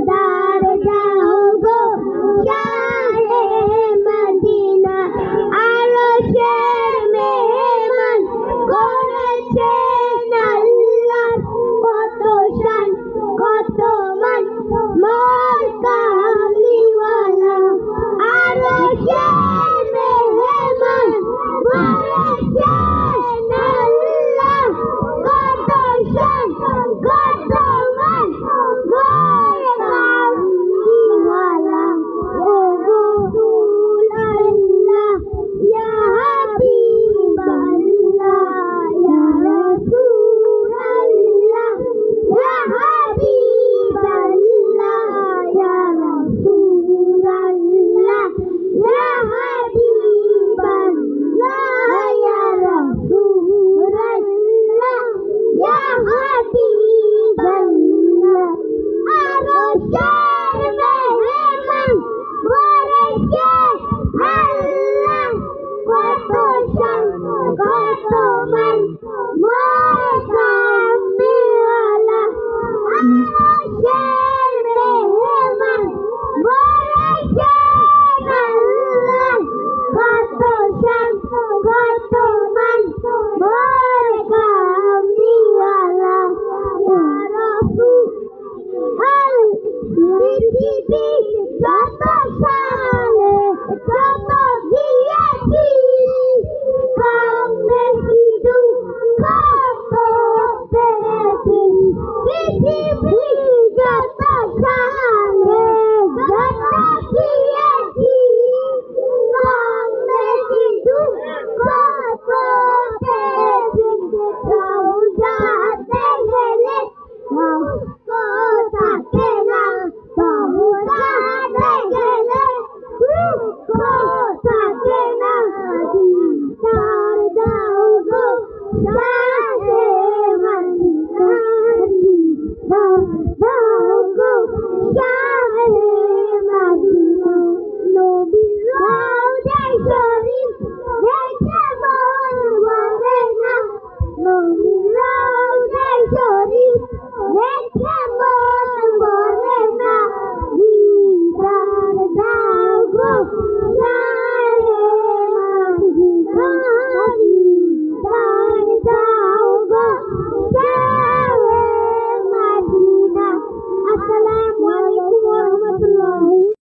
दार जाओ गो शाहे मदीना आरশের মেহমান করেছেন আল্লাহ কত শান কত মান মোর কামলিওয়ালা আরশের মেহমান করেছেন আল্লাহ কত শান কত মান মোর কামলিওয়ালা ও রাসূল আল্লাহ ইয়া হাবিব আল্লাহ ইয়া রাসূল আল্লাহ ইয়া হাবিব আল্লাহ ইয়া রাসূল আল্লাহ ইয়া হাবিব আল্লাহ ইয়া রাসূল আল্লাহ ইয়া হাবিব আল্লাহ আরশের মেহমান করেছেন আল্লাহ কত শান কত মান মোর কামলিওয়ালা আরশের মেহমান করেছেন আল্লাহ কত শান কত মান মোর কামলিওয়ালা ইয়া রাসূল পৃথিবী যত সালে যত দিয়েছি কম বেশি দুঃখ কত পেয়েছি পৃথিবী যত সালে